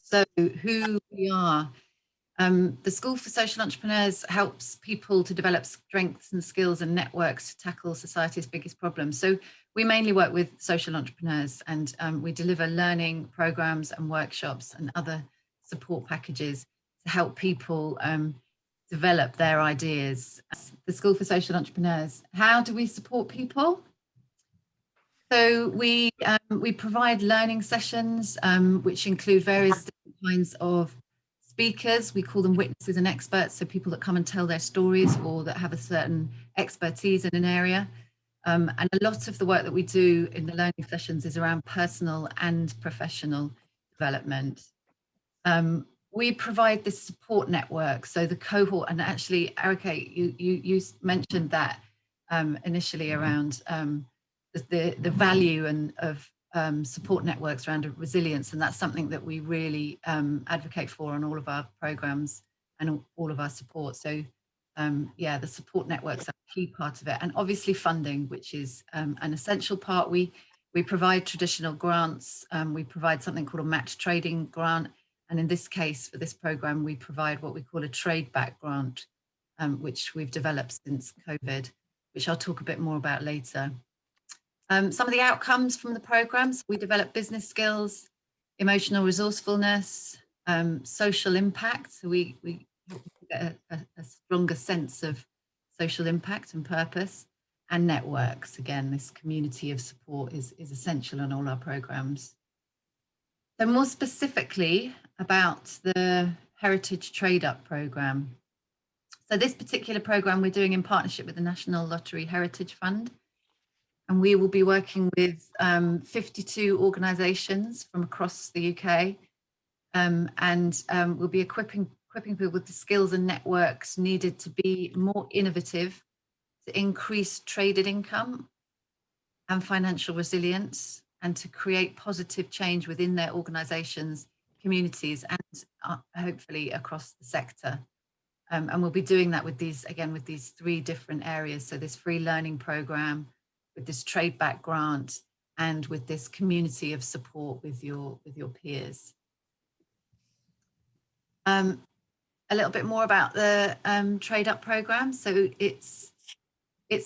So who we are. The School for Social Entrepreneurs helps people to develop strengths and skills and networks to tackle society's biggest problems. So we mainly work with social entrepreneurs, and we deliver learning programs and workshops and other support packages to help people develop their ideas. The School for Social Entrepreneurs. How do we support people? So we provide learning sessions, which include various different kinds of speakers. We call them witnesses and experts, so people that come and tell their stories or that have a certain expertise in an area. And a lot of the work that we do in the learning sessions is around personal and professional development. We provide this support network, so the cohort, and actually, Erica, you mentioned that initially around the value and of support networks around resilience, and that's something that we really advocate for on all of our programs and all of our support. So yeah, the support networks are a key part of it, and obviously funding, which is an essential part. We provide traditional grants. We provide something called a match trading grant, and in this case, for this program, we provide what we call a trade back grant, which we've developed since COVID, which I'll talk a bit more about later. Some of the outcomes from the programs: we develop business skills, emotional resourcefulness, social impact. So we get a stronger sense of social impact and purpose, and networks. Again, this community of support is essential in all our programs. So more specifically about the Heritage Trade Up program. So this particular program we're doing in partnership with the National Lottery Heritage Fund. And we will be working with 52 organisations from across the UK, and we'll be equipping people with the skills and networks needed to be more innovative, to increase traded income and financial resilience, and to create positive change within their organisations, communities, and hopefully across the sector. And we'll be doing that with these, again, with these three different areas. So this free learning programme, with this trade back grant, and with this community of support with your peers. A little bit more about the trade up program. So it's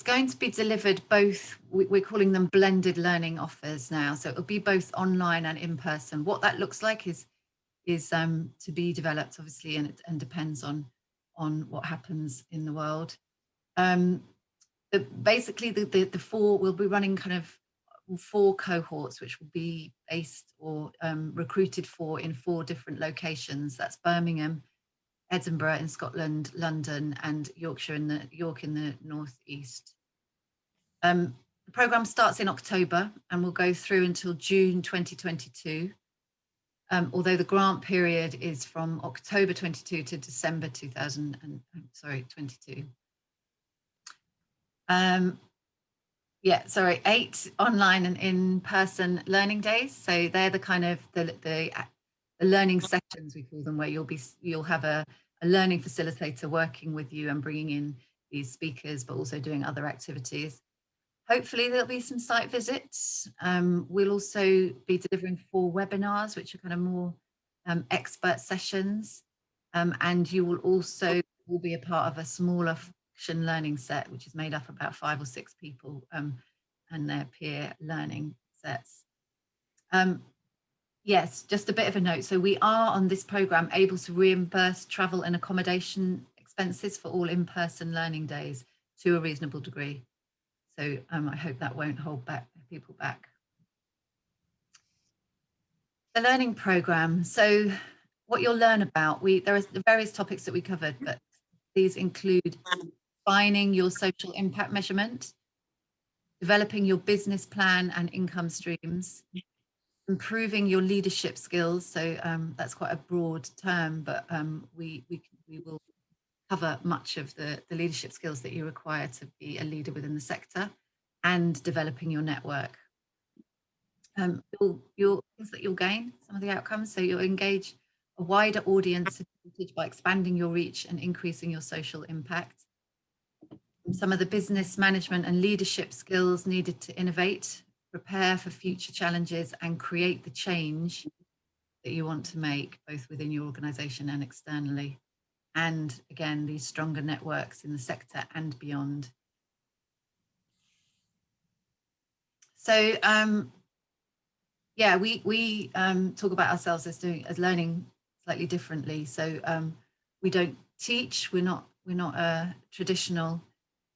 going to be delivered both, we're calling them blended learning offers now. So it'll be both online and in person. What that looks like is to be developed, obviously, and it depends on what happens in the world. Basically, the four, we'll be running kind of 4 cohorts, which will be based or recruited for in 4 different locations. That's Birmingham, Edinburgh in Scotland, London, and York in the northeast. The programme starts in October and will go through until June 2022. Although the grant period is from October 22 to December 22. Yeah, sorry, 8 online and in-person learning days. So they're the kind of the learning sessions, we call them, where you'll have a learning facilitator working with you and bringing in these speakers, but also doing other activities. Hopefully there'll be some site visits. We'll also be delivering 4 webinars, which are kind of more expert sessions. And you will also be a part of a smaller learning set, which is made up of about 5 or 6 people and their peer learning sets. Yes, just a bit of a note. So we are on this programme able to reimburse travel and accommodation expenses for all in-person learning days to a reasonable degree. So I hope that won't hold people back. The learning programme. So what you'll learn about, there are various topics that we covered, but these include defining your social impact measurement, developing your business plan and income streams, improving your leadership skills. So that's quite a broad term, but we will cover much of the leadership skills that you require to be a leader within the sector, and developing your network. Things that you'll gain, some of the outcomes. So you'll engage a wider audience by expanding your reach and increasing your social impact. Some of the business management and leadership skills needed to innovate, prepare for future challenges, and create the change that you want to make, both within your organisation and externally. And again, these stronger networks in the sector and beyond. So yeah, we talk about ourselves as learning slightly differently. So we don't teach. We're not a traditional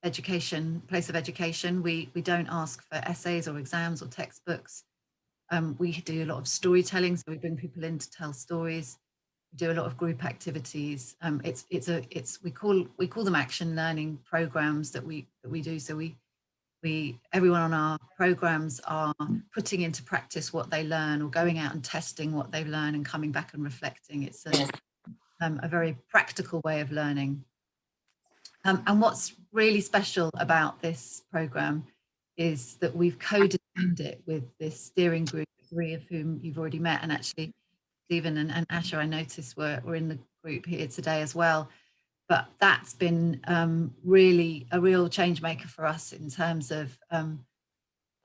place of education. We don't ask for essays or exams or textbooks. We do a lot of storytelling, so we bring people in to tell stories. We do a lot of group activities. We call them action learning programs that we do. So everyone on our programs are putting into practice what they learn, or going out and testing what they learn and coming back and reflecting. It's a very practical way of learning. And what's really special about this program is that we've co-designed it with this steering group, 3 of whom you've already met, and actually Stephen and Asha, I noticed, were in the group here today as well. But that's been really a real change maker for us in terms of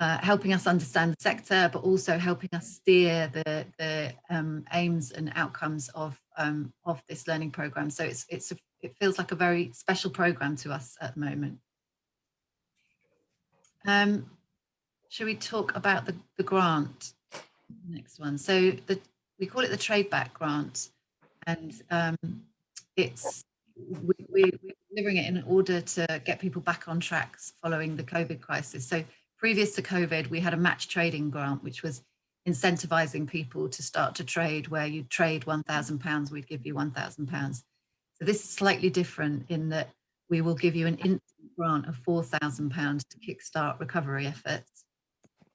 helping us understand the sector, but also helping us steer the aims and outcomes of this learning program. So it feels like a very special program to us at the moment. Should we talk about the grant? Next one. So we call it the Trade Back Grant, and we're delivering it in order to get people back on tracks following the COVID crisis. So previous to COVID, we had a match trading grant, which was incentivizing people to start to trade, where you trade £1,000, we'd give you £1,000. So this is slightly different in that we will give you an instant grant of £4,000 to kickstart recovery efforts.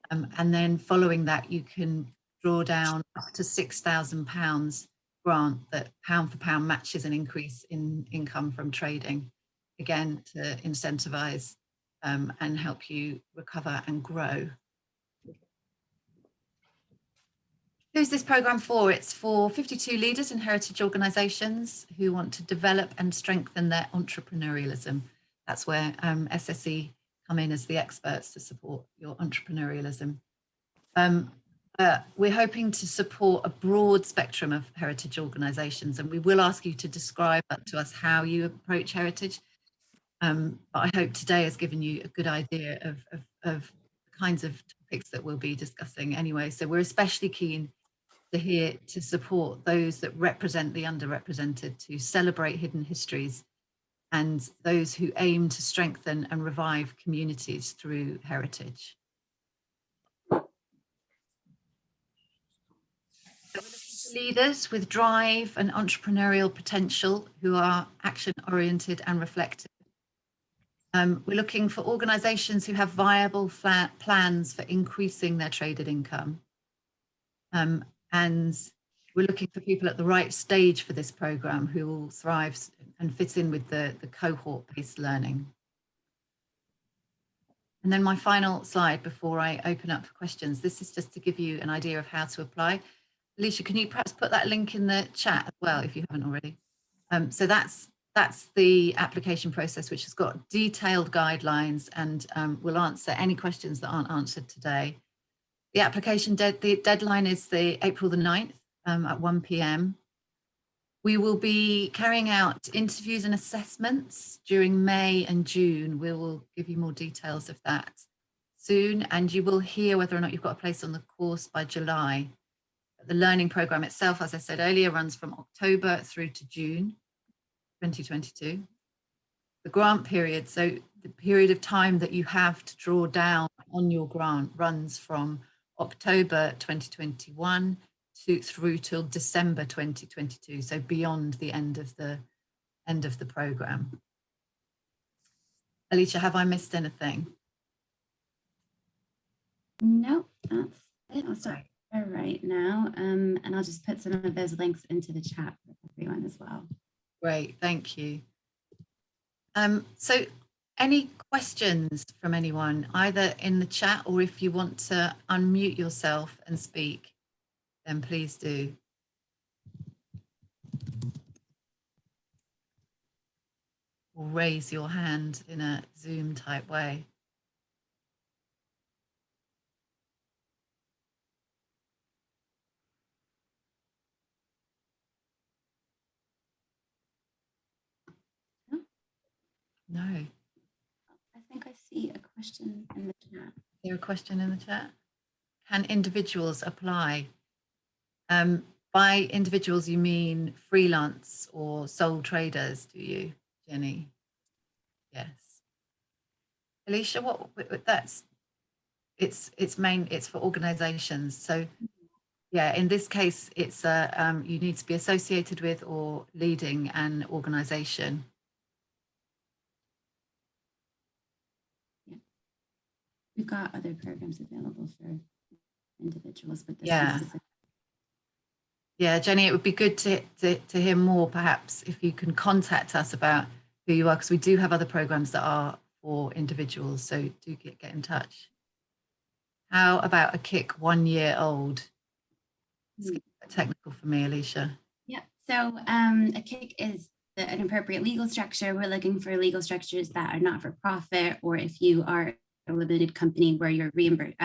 And then following that, you can draw down up to £6,000 grant that pound for pound matches an increase in income from trading, again, to incentivize and help you recover and grow. Who's this program for? It's for 52 leaders in heritage organisations who want to develop and strengthen their entrepreneurialism. That's where SSE come in as the experts to support your entrepreneurialism. We're hoping to support a broad spectrum of heritage organisations, and we will ask you to describe to us how you approach heritage. But I hope today has given you a good idea of the kinds of topics that we'll be discussing anyway. So we're especially keen to support those that represent the underrepresented, to celebrate hidden histories, and those who aim to strengthen and revive communities through heritage. So we're looking for leaders with drive and entrepreneurial potential who are action-oriented and reflective. We're looking for organisations who have viable plans for increasing their traded income. And we're looking for people at the right stage for this programme who will thrive and fit in with the cohort-based learning. And then my final slide before I open up for questions. This is just to give you an idea of how to apply. Alicia, can you perhaps put that link in the chat as well, if you haven't already? So that's the application process, which has got detailed guidelines, and will answer any questions that aren't answered today. The application the deadline is April the 9th at 1 p.m. We will be carrying out interviews and assessments during May and June. We will give you more details of that soon, and you will hear whether or not you've got a place on the course by July. The learning programme itself, as I said earlier, runs from October through to June 2022. The grant period, so the period of time that you have to draw down on your grant, runs from October 2021 through till December 2022, so beyond the end of the programme. Alicia, have I missed anything? No, that's it. I'll start right now, and I'll just put some of those links into the chat for everyone as well. Great, thank you. So any questions from anyone, either in the chat, or if you want to unmute yourself and speak, then please do. Or raise your hand in a Zoom type way. No. I think I see a question in the chat. Is there a question in the chat? Can individuals apply? By individuals, you mean freelance or sole traders, do you, Jenny? Yes. Alicia, it's for organizations. So yeah, in this case, it's you need to be associated with or leading an organization. Yeah. We've got other programs available for individuals, but this Yeah. is Yeah, Jenny, it would be good to hear more, perhaps, if you can contact us about who you are, because we do have other programs that are for individuals, so do get in touch. How about a kick 1 year old? It's technical for me, Alicia. Yeah, so a kick is an appropriate legal structure. We're looking for legal structures that are not for profit, or if you are a limited company where you're reimbursed,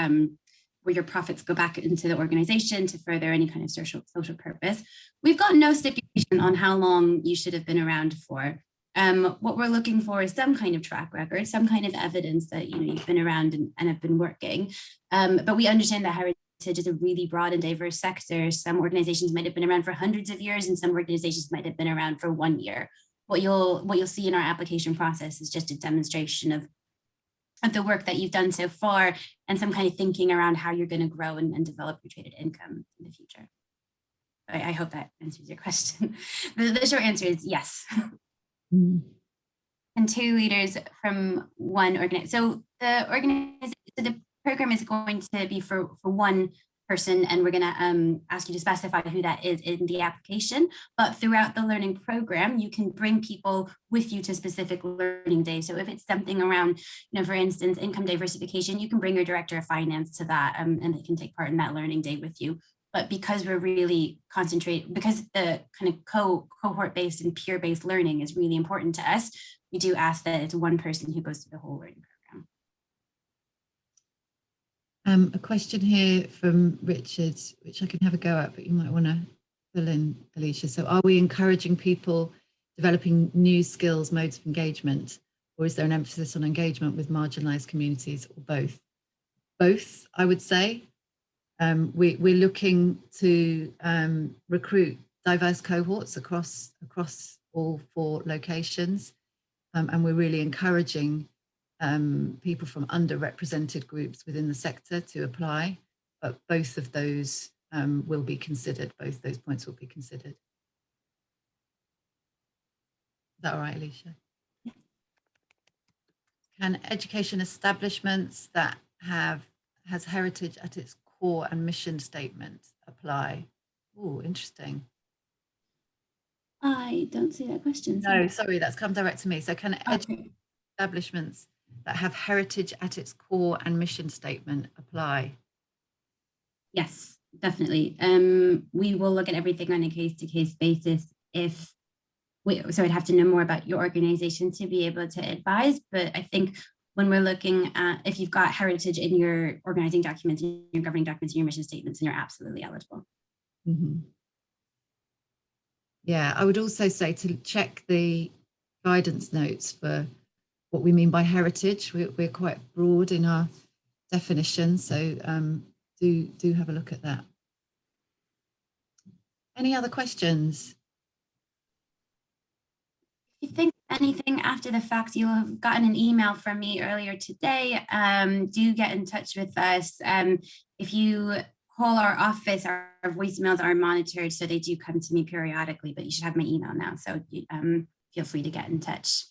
where your profits go back into the organization to further any kind of social purpose. We've got no stipulation on how long you should have been around for. What we're looking for is some kind of track record, some kind of evidence that you've been around and have been working. But we understand that heritage is a really broad and diverse sector. Some organizations might have been around for hundreds of years, and some organizations might have been around for 1 year. What you'll see in our application process is just a demonstration of the work that you've done so far and some kind of thinking around how you're going to grow and develop your traded income in the future. I hope that answers your question. The short answer is yes. And 2 leaders from one organization. So the program is going to be for one person, and we're going to ask you to specify who that is in the application. But throughout the learning program, you can bring people with you to specific learning days. So if it's something around, for instance, income diversification, you can bring your director of finance to that, and they can take part in that learning day with you. But because we're really because the kind of cohort-based and peer-based learning is really important to us, we do ask that it's one person who goes through the whole learning program. A question here from Richard, which I can have a go at, but you might want to fill in, Alicia. So are we encouraging people developing new skills, modes of engagement, or is there an emphasis on engagement with marginalized communities, or both? Both, I would say. We're looking to recruit diverse cohorts across all 4 locations, and we're really encouraging people from underrepresented groups within the sector to apply, but both of those will be considered, both those points will be considered. Is that all right, Alicia? Yeah. Can education establishments that has heritage at its core and mission statement apply? Oh, interesting. I don't see that question. No, sorry, that's come direct to me. So can establishments that have heritage at its core and mission statement apply? Yes, definitely. We will look at everything on a case-to-case basis. So I'd have to know more about your organization to be able to advise, but I think when we're looking at if you've got heritage in your organizing documents, in your governing documents, in your mission statements, and you're absolutely eligible. Mm-hmm. Yeah, I would also say to check the guidance notes for what we mean by heritage. We're quite broad in our definition, so do have a look at that. Any other questions? If you think anything after the fact, you'll have gotten an email from me earlier today. Do get in touch with us. If you call our office, our voicemails are monitored, so they do come to me periodically, but you should have my email now, so feel free to get in touch.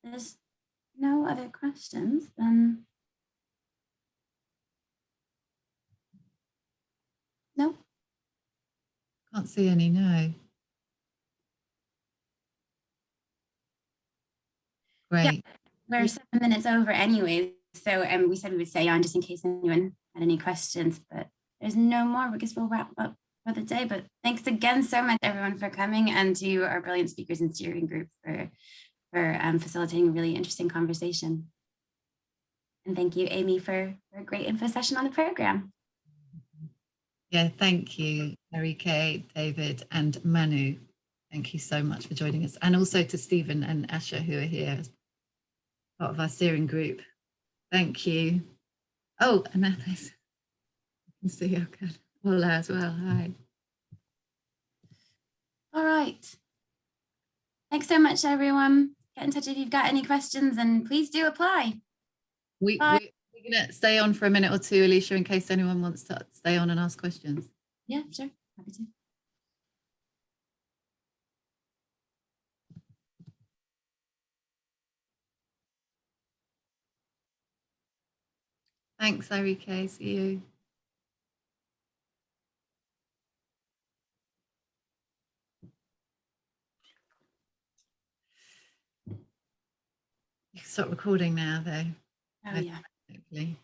There's no other questions, then no. Can't see any, no. Great. Yeah, we're 7 minutes over anyway, so we said we would stay on just in case anyone had any questions, but there's no more. I guess we'll wrap up for the day, but thanks again so much everyone for coming, and to our brilliant speakers and steering group for facilitating a really interesting conversation. And thank you, Amy, for a great info session on the program. Yeah, thank you, Enrique, David, and Manu. Thank you so much for joining us. And also to Stephen and Asha, who are here as part of our steering group. Thank you. Oh, and Athos. You can see okay. Hola as well. Hi. All right. Thanks so much, everyone. Get in touch if you've got any questions, and please do apply. We're going to stay on for a minute or two, Alicia, in case anyone wants to stay on and ask questions. Yeah, sure. Happy to. Thanks, Enrique. See you. You can stop recording now, though. Oh, yeah. Hopefully.